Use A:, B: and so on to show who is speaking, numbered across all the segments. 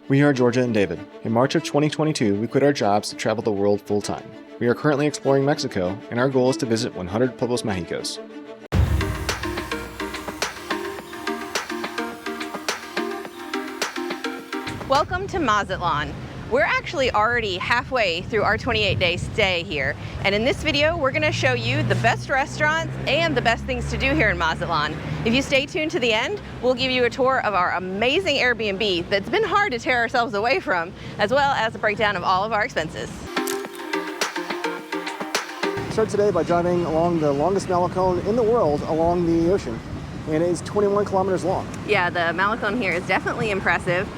A: We are Georgia and David. In March of 2022, we quit our jobs to travel the world full-time. We are currently exploring Mexico, and our goal is to visit 100 Pueblos Mágicos.
B: Welcome to Mazatlán. We're actually already halfway through our 28-day stay here, and in this video we're going to show you the best restaurants and the best things to do here in Mazatlán. If you stay tuned to the end, we'll give you a tour of our amazing Airbnb that's been hard to tear ourselves away from, as well as a breakdown of all of our expenses.
A: Start today by driving along the longest malecón in the world along the ocean, and it is 21 kilometers long.
B: Yeah, the malecón here is definitely impressive.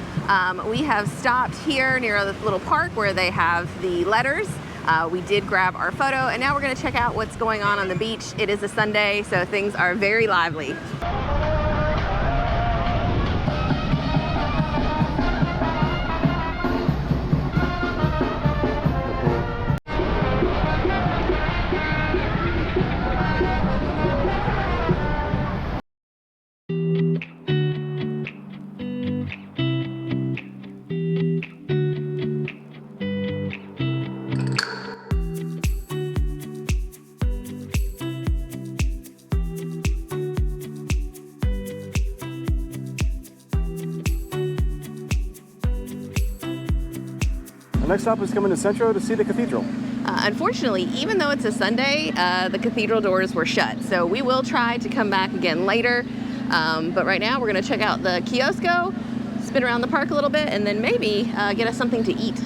B: We have stopped here near a little park where they have the letters. We did grab our photo, and now we're going to check out what's going on the beach. It is a Sunday, so things are very lively.
A: Next stop is coming to Centro to see the cathedral.
B: Unfortunately, even though it's a Sunday, the cathedral doors were shut. So we will try to come back again later. But right now we're going to check out the kiosco, spin around the park a little bit, and then maybe get us something to eat.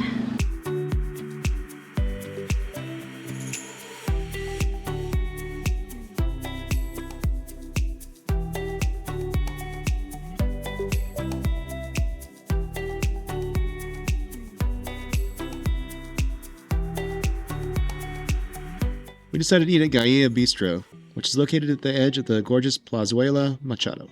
A: We decided to eat at Gaia Bistro, which is located at the edge of the gorgeous Plazuela Machado.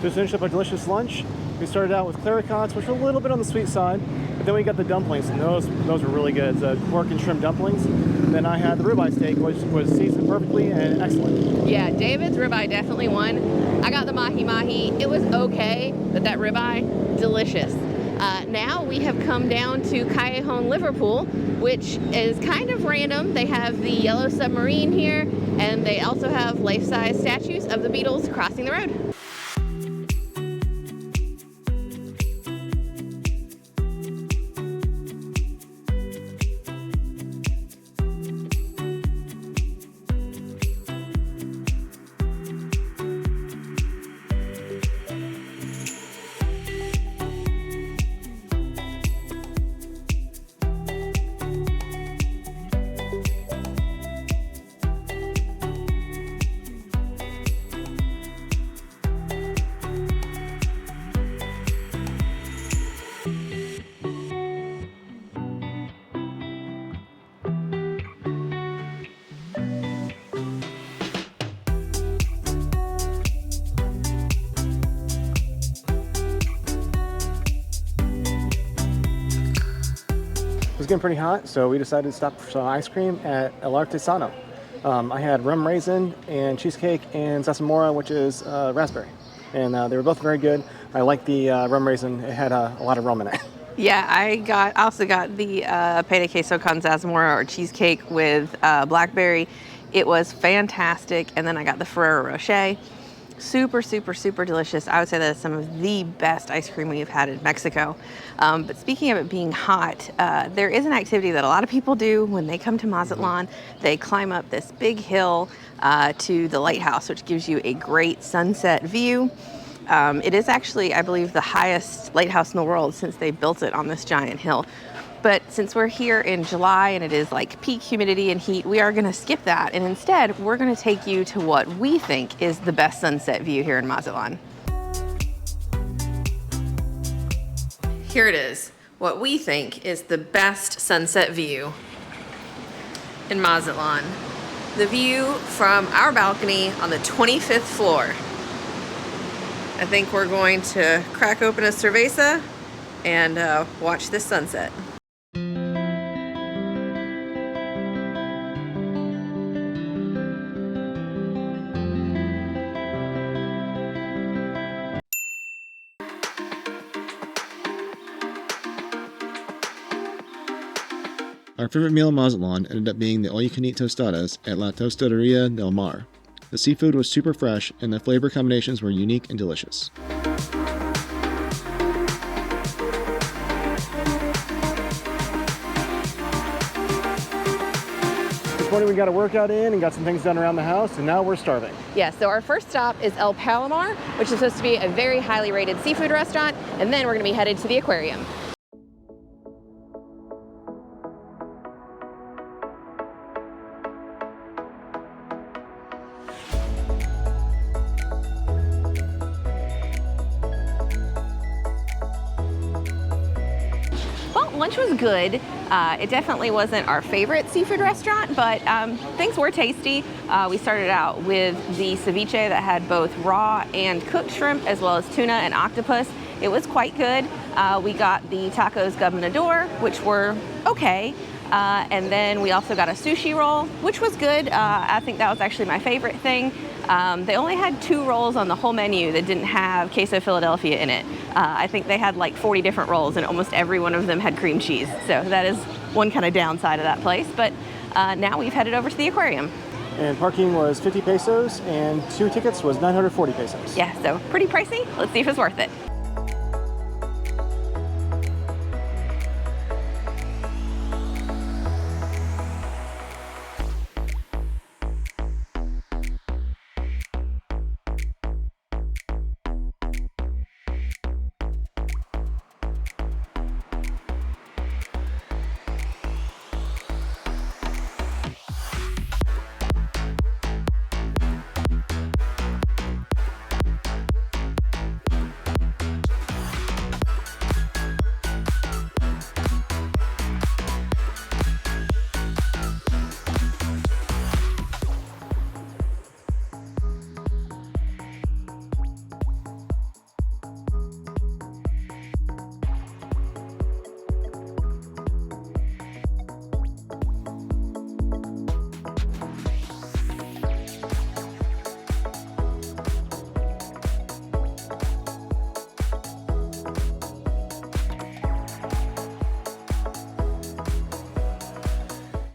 A: Just finished up a delicious lunch. We started out with claricots, which were a little bit on the sweet side, but then we got the dumplings, and those were really good. It's pork and shrimp dumplings. Then I had the ribeye steak, which was seasoned perfectly and excellent.
B: Yeah, David's ribeye definitely won. I got the mahi-mahi. It was okay, but that ribeye, delicious. Now we have come down to Callejon Liverpool, which is kind of random. They have the yellow submarine here, and they also have life-size statues of the Beatles crossing the road.
A: It was getting pretty hot, so we decided to stop for some ice cream at El Artesano. I had rum raisin and cheesecake and zarzamora, which is raspberry. And they were both very good. I like the rum raisin. It had a lot of rum in it.
B: Yeah, I also got the penne queso con zarzamora, or cheesecake with blackberry. It was fantastic. And then I got the Ferrero Rocher. Super, super, super delicious. I would say that's some of the best ice cream we've had in Mexico. But speaking of it being hot, there is an activity that a lot of people do when they come to Mazatlán. They climb up this big hill to the lighthouse, which gives you a great sunset view. It is actually, I believe, the highest lighthouse in the world since they built it on this giant hill. But since we're here in July and it is like peak humidity and heat, we are gonna skip that. And instead, we're gonna take you to what we think is the best sunset view here in Mazatlán. Here it is, what we think is the best sunset view in Mazatlán. The view from our balcony on the 25th floor. I think we're going to crack open a cerveza and watch this sunset.
A: Our favorite meal in Mazatlán ended up being the all-you-can-eat tostadas at La Tostaderia del Mar. The seafood was super fresh, and the flavor combinations were unique and delicious. This morning we got a workout in and got some things done around the house, and now we're starving.
B: Yeah, so our first stop is El Palomar, which is supposed to be a very highly rated seafood restaurant, and then we're gonna be headed to the aquarium. Lunch was good. It definitely wasn't our favorite seafood restaurant, but things were tasty. We started out with the ceviche that had both raw and cooked shrimp, as well as tuna and octopus. It was quite good. We got the tacos gobernador, which were okay. And then we also got a sushi roll, which was good. I think that was actually my favorite thing. They only had 2 rolls on the whole menu that didn't have queso Philadelphia in it. I think they had like 40 different rolls and almost every one of them had cream cheese. So that is one kind of downside of that place. But now we've headed over to the aquarium.
A: And parking was 50 pesos and 2 tickets was 940 pesos.
B: Yeah, so pretty pricey. Let's see if it's worth it.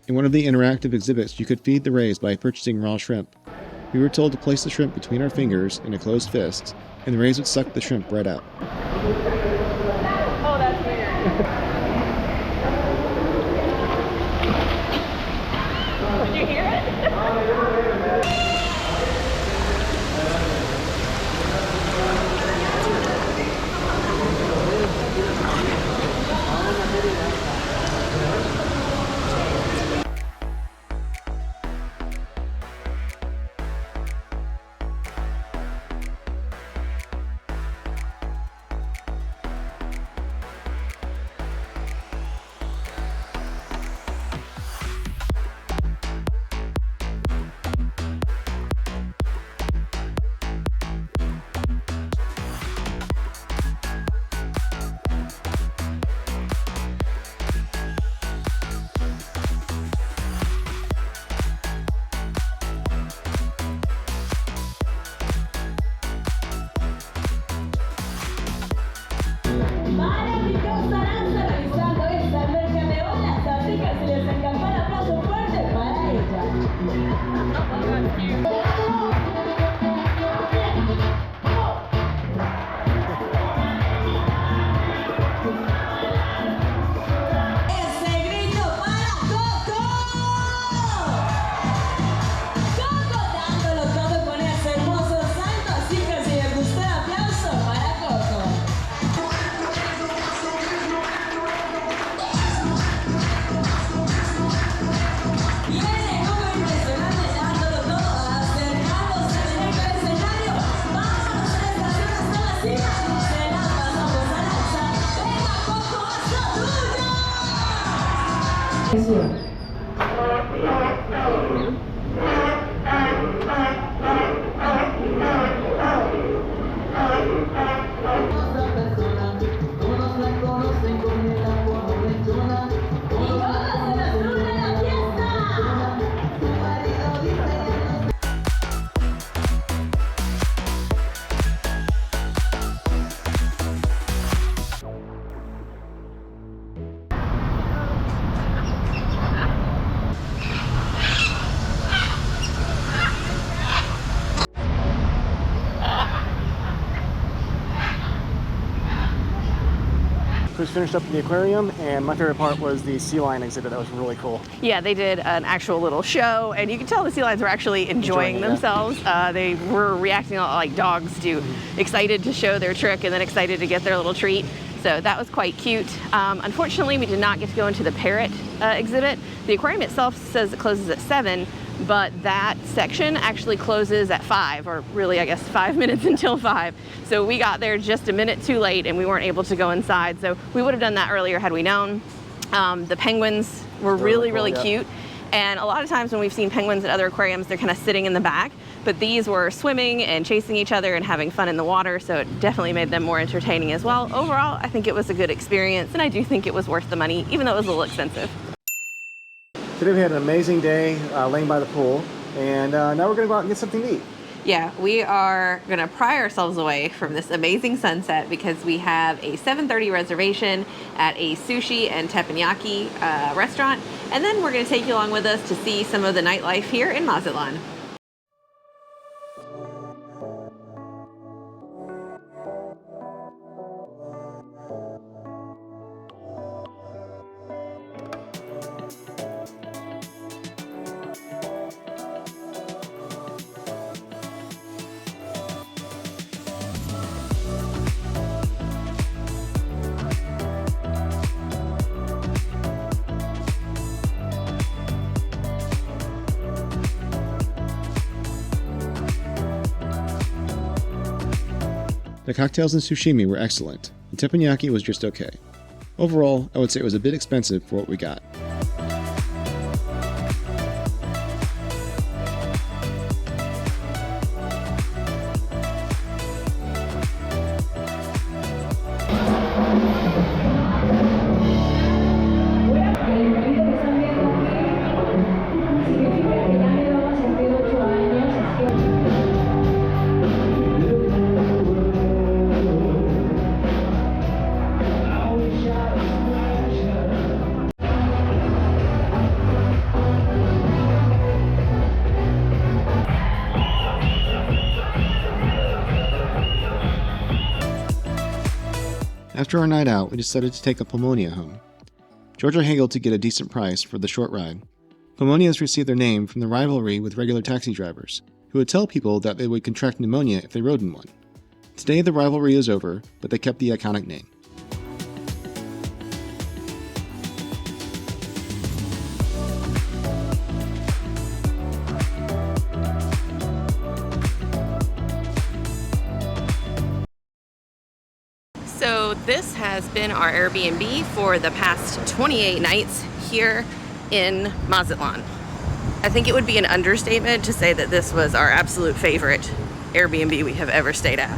A: In one of the interactive exhibits, you could feed the rays by purchasing raw shrimp. We were told to place the shrimp between our fingers in a closed fist, and the rays would suck the shrimp right out.
B: Oh, that's weird. Did you hear it?
A: cruise finished up the aquarium, and my favorite part was the sea lion exhibit. That was really cool.
B: Yeah, they did an actual little show, and you could tell the sea lions were actually enjoying themselves. They were reacting like dogs do, excited to show their trick and then excited to get their little treat. So that was quite cute. Unfortunately, we did not get to go into the parrot exhibit. The aquarium itself says it closes at 7, but that section actually closes at 5, or really I guess 5 minutes until 5. So we got there just a minute too late and we weren't able to go inside. So we would have done that earlier had we known. The penguins were really cute. And a lot of times when we've seen penguins at other aquariums, they're kind of sitting in the back, but these were swimming and chasing each other and having fun in the water, so it definitely made them more entertaining as well. Overall, I think it was a good experience, and I do think it was worth the money, even though it was a little expensive.
A: Today we had an amazing day laying by the pool, and now we're gonna go out and get something to eat.
B: Yeah, we are gonna pry ourselves away from this amazing sunset because we have a 7:30 reservation at a sushi and teppanyaki restaurant, and then we're gonna take you along with us to see some of the nightlife here in Mazatlán.
A: The cocktails and sushimi were excellent. The teppanyaki was just okay. Overall, I would say it was a bit expensive for what we got. After our night out, we decided to take a Pomonia home. Georgia haggled to get a decent price for the short ride. Pomonias received their name from the rivalry with regular taxi drivers, who would tell people that they would contract pneumonia if they rode in one. Today the rivalry is over, but they kept the iconic name.
B: So this has been our Airbnb for the past 28 nights here in Mazatlán. I think it would be an understatement to say that this was our absolute favorite Airbnb we have ever stayed at.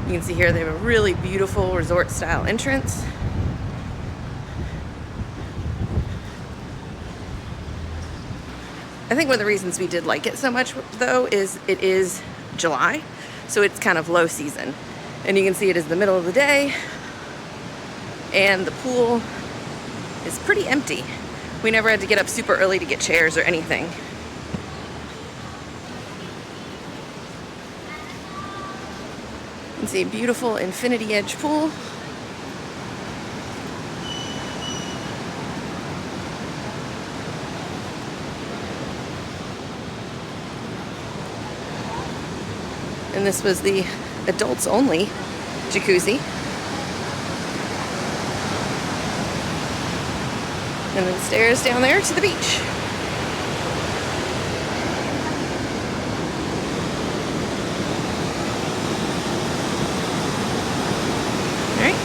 B: You can see here they have a really beautiful resort style entrance. I think one of the reasons we did like it so much though is it is July, so it's kind of low season. And you can see it is the middle of the day and the pool is pretty empty. We never had to get up super early to get chairs or anything. You can see a beautiful infinity edge pool. And this was the adults only jacuzzi. And then stairs down there to the beach. All right.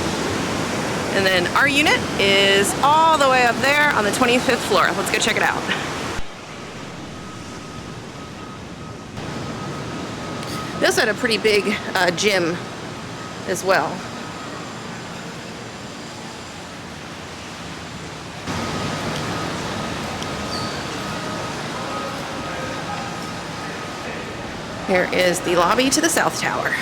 B: And then our unit is all the way up there on the 25th floor. Let's go check it out. They also had a pretty big gym as well. Here is the lobby to the South Tower.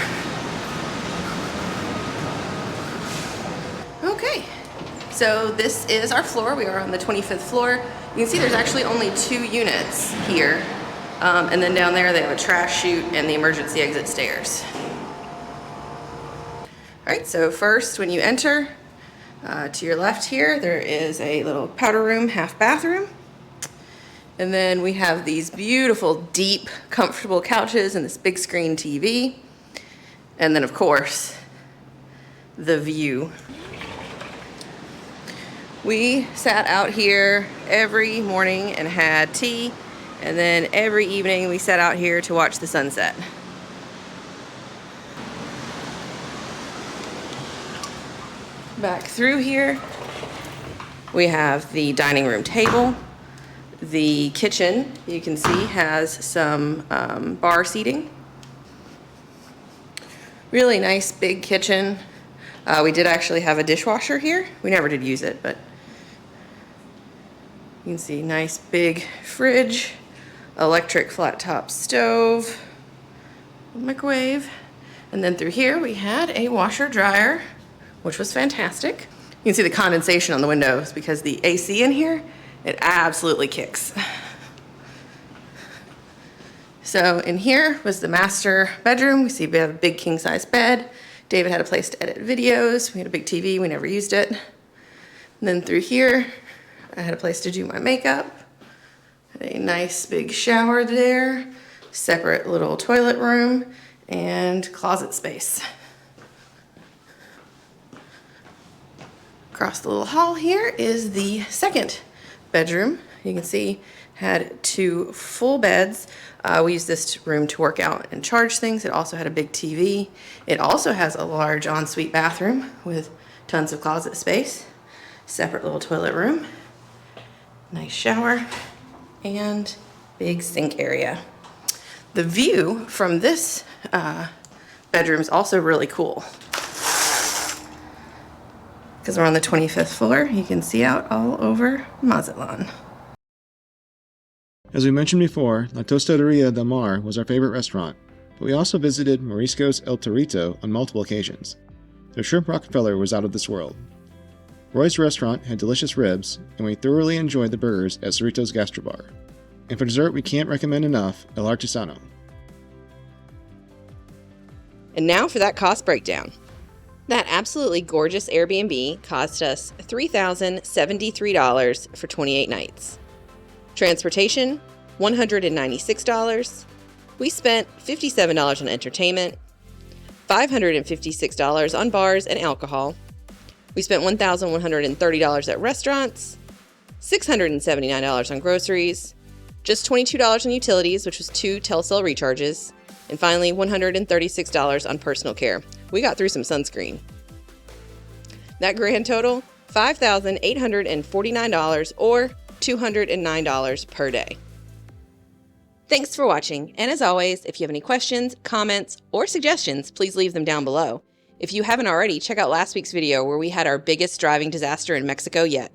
B: Okay, so this is our floor. We are on the 25th floor. You can see there's actually only 2 units here. And then down there they have a trash chute and the emergency exit stairs. All right, so first when you enter, To your left here, there is a little powder room, half bathroom. And then we have these beautiful, deep, comfortable couches and this big screen TV. And then, of course, the view. We sat out here every morning and had tea, and then every evening we sat out here to watch the sunset. Back through here, we have the dining room table. The kitchen, you can see, has some bar seating. Really nice big kitchen. We did actually have a dishwasher here. We never did use it, but you can see nice big fridge, electric flat top stove, microwave. And then through here we had a washer dryer, which was fantastic. You can see the condensation on the windows because the AC in here, it absolutely kicks. So in here was the master bedroom. We see we have a big king size bed. David had a place to edit videos. We had a big TV, we never used it. And then through here, I had a place to do my makeup. A nice big shower there, separate little toilet room, and closet space. Across the little hall here is the second bedroom. You can see had 2 full beds. We used this room to work out and charge things. It also had a big TV. It also has a large ensuite bathroom with tons of closet space, separate little toilet room, nice shower, and big sink area. The view from this bedroom is also really cool. Because we're on the 25th floor, you can see out all over Mazatlán.
A: As we mentioned before, La Tostaderia del Mar was our favorite restaurant, but we also visited Mariscos El Torito on multiple occasions. Their shrimp Rockefeller was out of this world. Roy's restaurant had delicious ribs, and we thoroughly enjoyed the burgers at Cerritos Gastrobar. And for dessert, we can't recommend enough El Artesano.
B: And now for that cost breakdown. That absolutely gorgeous Airbnb cost us $3,073 for 28 nights. Transportation, $196. We spent $57 on entertainment, $556 on bars and alcohol. We spent $1,130 at restaurants, $679 on groceries, just $22 on utilities, which was 2 Telcel recharges, and finally $136 on personal care. We got through some sunscreen. That grand total, $5,849 or $209 per day. Thanks for watching, and as always, if you have any questions, comments, or suggestions, please leave them down below. If you haven't already, check out last week's video where we had our biggest driving disaster in Mexico yet.